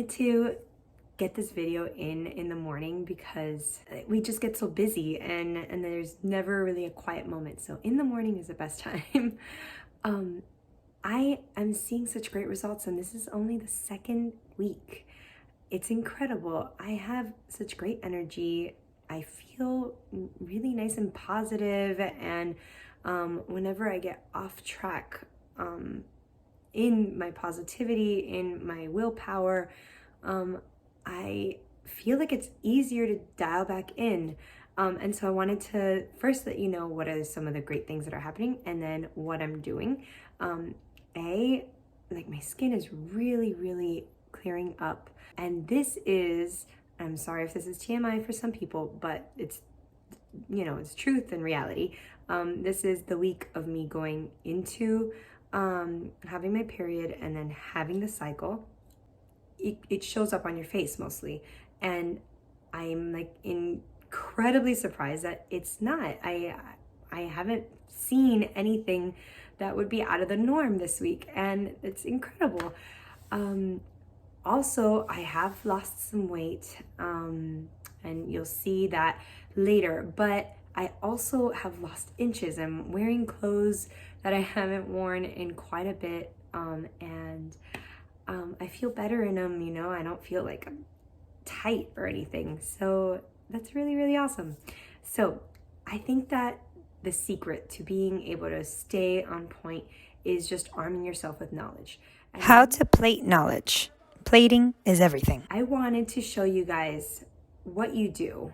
wanted to get this video in the morning because we just get so busy and there's never really a quiet moment. So in the morning is the best time. I am seeing such great results, and this is only the second week. It's incredible. I have such great energy. I feel really nice and positive, and whenever I get off track in my positivity, in my willpower, I feel like it's easier to dial back in. And so I wanted to first let you know what are some of the great things that are happening and then what I'm doing. Like my skin is really clearing up. And this is, I'm sorry if this is TMI for some people, but it's, it's truth and reality. This is the week of me going into having my period and then having the cycle. It shows up on your face mostly. And I'm like incredibly surprised that it's not. I haven't seen anything that would be out of the norm this week, and it's incredible. Also, I have lost some weight, and you'll see that later, but I also have lost inches. I'm wearing clothes that I haven't worn in quite a bit, and I feel better in them, I don't feel like I'm tight or anything. So that's really awesome. So I think that the secret to being able to stay on point is just arming yourself with knowledge. How to plate knowledge. Plating is everything. I wanted to show you guys what you do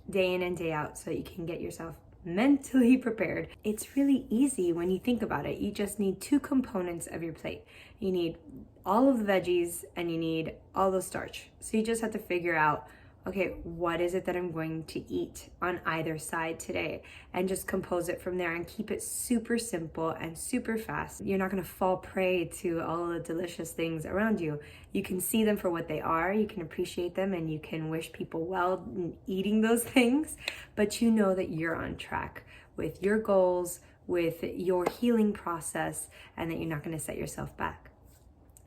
day in and day out so you can get yourself mentally prepared. It's really easy when you think about it. You just need two components of your plate. You need all of the veggies and you need all the starch. So you just have to figure out, okay, what is it that I'm going to eat on either side today, and just compose it from there and keep it super simple and super fast. You're not going to fall prey to all the delicious things around you. You can see them for what they are, you can appreciate them, and you can wish people well in eating those things, but you know that you're on track with your goals, with your healing process, and that you're not going to set yourself back.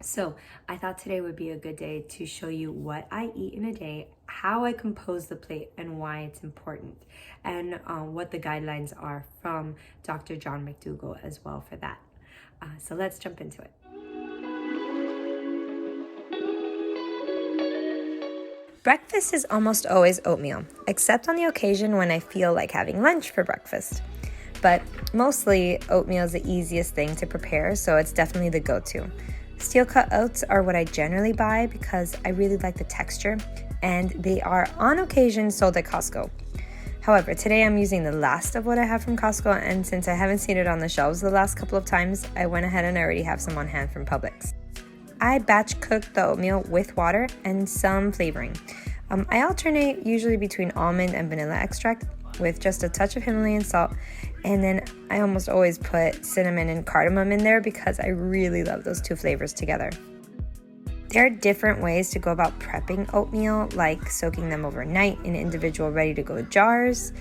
So I thought today would be a good day to show you what I eat in a day, how I compose the plate, and why it's important, and what the guidelines are from Dr. John McDougall as well for that. So let's jump into it. Breakfast is almost always oatmeal, except on the occasion when I feel like having lunch for breakfast. But mostly oatmeal is the easiest thing to prepare, so it's definitely the go-to. Steel cut oats are what I generally buy because I really like the texture, and they are on occasion sold at Costco. However, today I'm using the last of what I have from Costco, and since I haven't seen it on the shelves the last couple of times, I went ahead and I already have some on hand from Publix. I batch cook the oatmeal with water and some flavoring. I alternate usually between almond and vanilla extract with just a touch of Himalayan salt, and then I almost always put cinnamon and cardamom in there because I really love those two flavors together. There are different ways to go about prepping oatmeal, like soaking them overnight in individual ready-to-go jars,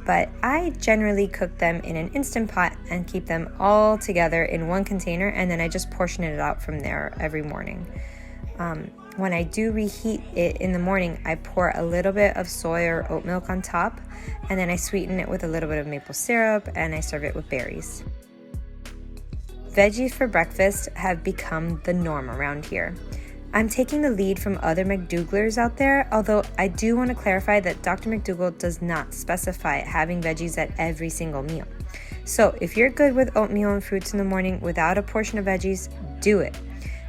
but I generally cook them in an Instant Pot and keep them all together in one container, and then I just portion it out from there every morning. When I do reheat it in the morning, I pour a little bit of soy or oat milk on top, and then I sweeten it with a little bit of maple syrup, and I serve it with berries. Veggies for breakfast have become the norm around here. I'm taking the lead from other McDougallers out there, although I do want to clarify that Dr. McDougall does not specify having veggies at every single meal. So if you're good with oatmeal and fruits in the morning without a portion of veggies, do it.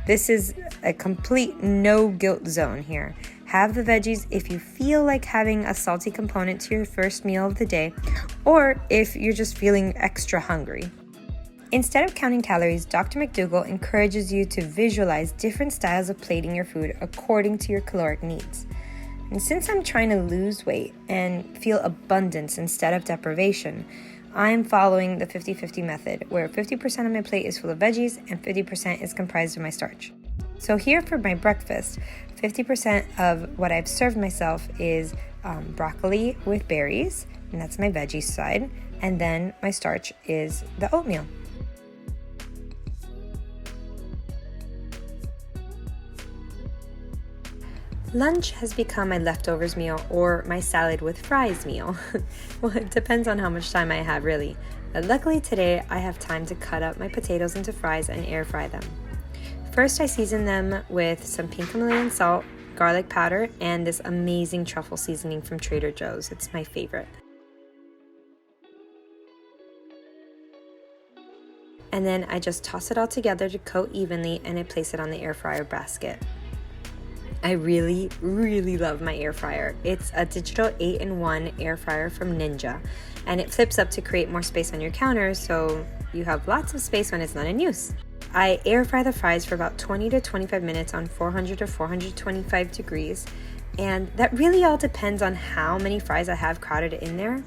This is a complete no guilt zone here. Have the veggies if you feel like having a salty component to your first meal of the day, or if you're just feeling extra hungry. Instead of counting calories, Dr. McDougall encourages you to visualize different styles of plating your food according to your caloric needs. And since I'm trying to lose weight and feel abundance instead of deprivation, I'm following the 50-50 method, where 50% of my plate is full of veggies and 50% is comprised of my starch. So here for my breakfast, 50% of what I've served myself is broccoli with berries, and that's my veggie side, and then my starch is the oatmeal. Lunch has become my leftovers meal or my salad with fries meal. Well, it depends on how much time I have, really. But luckily today, I have time to cut up my potatoes into fries and air fry them. First, I season them with some pink Himalayan salt, garlic powder, and this amazing truffle seasoning from Trader Joe's. It's my favorite. And then I just toss it all together to coat evenly, and I place it on the air fryer basket. I really, really love my air fryer. It's a digital 8-in-1 air fryer from Ninja, and it flips up to create more space on your counter, so you have lots of space when it's not in use. I air fry the fries for about 20 to 25 minutes on 400 to 425 degrees, and that really all depends on how many fries I have crowded in there.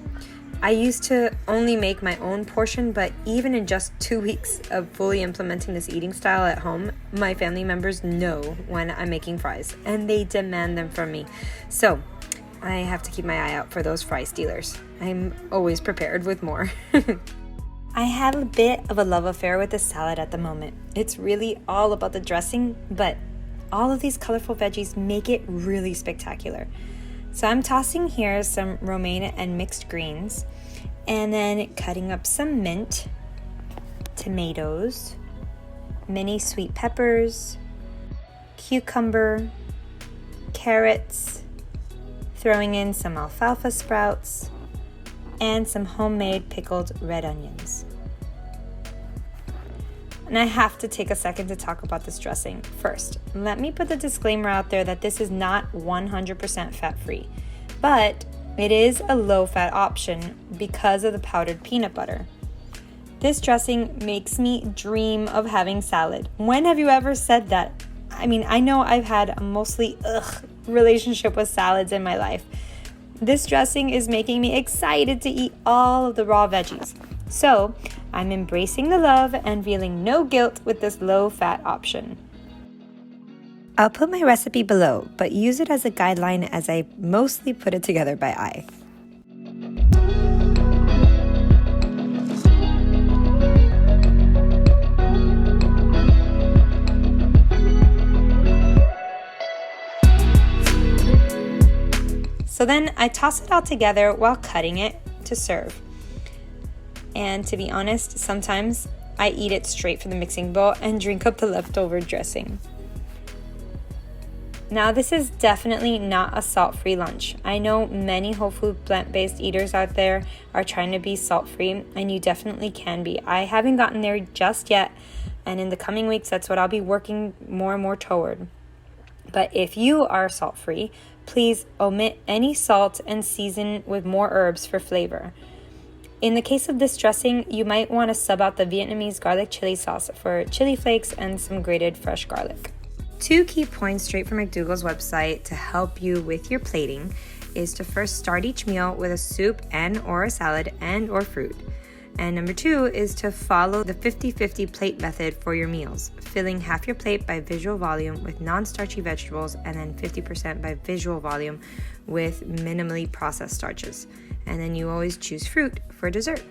I used to only make my own portion, but even in just 2 weeks of fully implementing this eating style at home, my family members know when I'm making fries, and they demand them from me. So I have to keep my eye out for those fry stealers. I'm always prepared with more. I have a bit of a love affair with the salad at the moment. It's really all about the dressing, but all of these colorful veggies make it really spectacular. So I'm tossing here some romaine and mixed greens, and then cutting up some mint, tomatoes, mini sweet peppers, cucumber, carrots, throwing in some alfalfa sprouts, and some homemade pickled red onions. And I have to take a second to talk about this dressing. First, let me put the disclaimer out there that this is not 100% fat-free, but it is a low-fat option because of the powdered peanut butter. This dressing makes me dream of having salad. When have you ever said that? I mean, I know I've had a mostly relationship with salads in my life. This dressing is making me excited to eat all of the raw veggies. So I'm embracing the love and feeling no guilt with this low-fat option. I'll put my recipe below, but use it as a guideline as I mostly put it together by eye. So then I toss it all together while cutting it to serve. And to be honest, sometimes I eat it straight from the mixing bowl and drink up the leftover dressing. Now, this is definitely not a salt-free lunch. I know many whole food plant-based eaters out there are trying to be salt-free, and you definitely can be. I haven't gotten there just yet, and in the coming weeks, that's what I'll be working more and more toward. But if you are salt-free, please omit any salt and season with more herbs for flavor. In the case of this dressing, you might want to sub out the Vietnamese garlic chili sauce for chili flakes and some grated fresh garlic. 2 key points straight from McDougall's website to help you with your plating is to first start each meal with a soup and or a salad and or fruit. And number 2 is to follow the 50-50 plate method for your meals, filling half your plate by visual volume with non-starchy vegetables and then 50% by visual volume with minimally processed starches. And then you always choose fruit for dessert.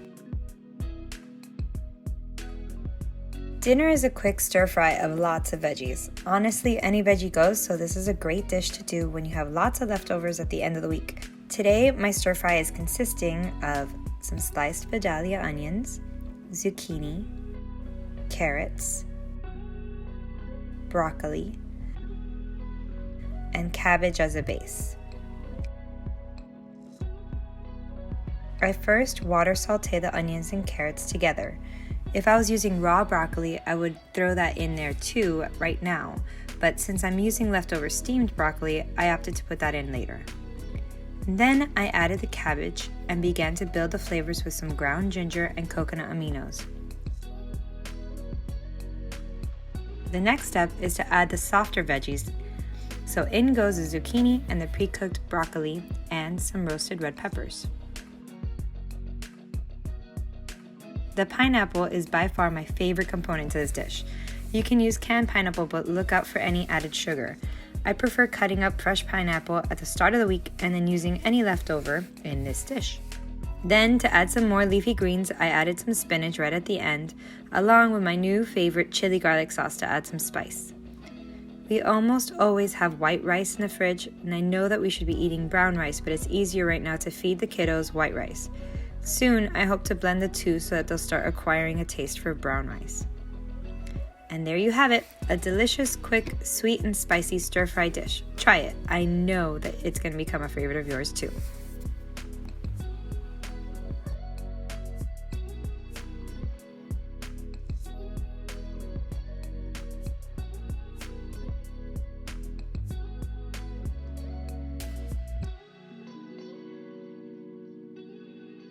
Dinner is a quick stir fry of lots of veggies. Honestly, any veggie goes, so this is a great dish to do when you have lots of leftovers at the end of the week. Today, my stir fry is consisting of some sliced Vidalia onions, zucchini, carrots, broccoli, and cabbage as a base. I first water saute the onions and carrots together. If I was using raw broccoli, I would throw that in there too right now, but since I'm using leftover steamed broccoli, I opted to put that in later. Then I added the cabbage and began to build the flavors with some ground ginger and coconut aminos. The next step is to add the softer veggies. So in goes the zucchini and the pre-cooked broccoli and some roasted red peppers. The pineapple is by far my favorite component to this dish. You can use canned pineapple, but look out for any added sugar. I prefer cutting up fresh pineapple at the start of the week and then using any leftover in this dish. Then, to add some more leafy greens, I added some spinach right at the end, along with my new favorite chili garlic sauce to add some spice. We almost always have white rice in the fridge, and I know that we should be eating brown rice, but it's easier right now to feed the kiddos white rice. Soon, I hope to blend the two so that they'll start acquiring a taste for brown rice. And there you have it, a delicious, quick, sweet and spicy stir-fry dish. Try it. I know that it's going to become a favorite of yours too.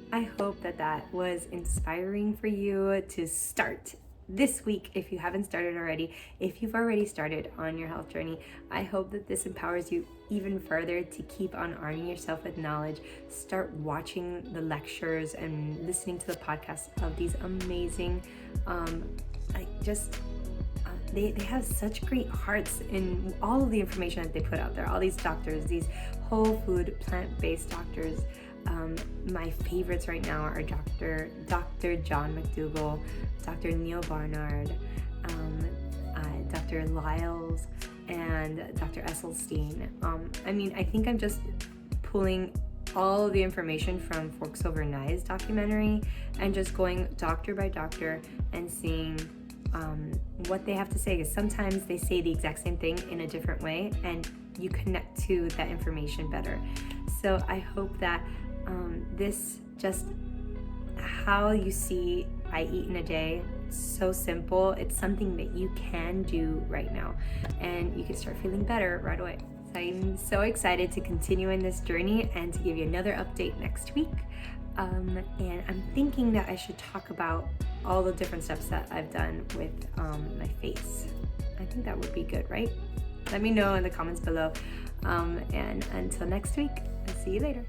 I hope that was inspiring for you to start this week if you haven't started already. If you've already started on your health journey, I hope that this empowers you even further to keep on arming yourself with knowledge. Start watching the lectures and listening to the podcasts of these amazing, they have such great hearts in all of the information that they put out there. All these doctors, these whole food, plant-based doctors. My favorites right now are Dr. John McDougall, Dr. Neil Barnard, Dr. Lyles, and Dr. Esselstyn. I think I'm just pulling all of the information from Forks Over Knives documentary and just going doctor by doctor and seeing what they have to say, because sometimes they say the exact same thing in a different way and you connect to that information better. So I hope that this just how you see I eat in a day, it's so simple. It's something that you can do right now and you can start feeling better right away. So I'm so excited to continue in this journey and to give you another update next week. And I'm thinking that I should talk about all the different steps that I've done with my face. I think that would be good, right? Let me know in the comments below. And until next week, I'll see you later.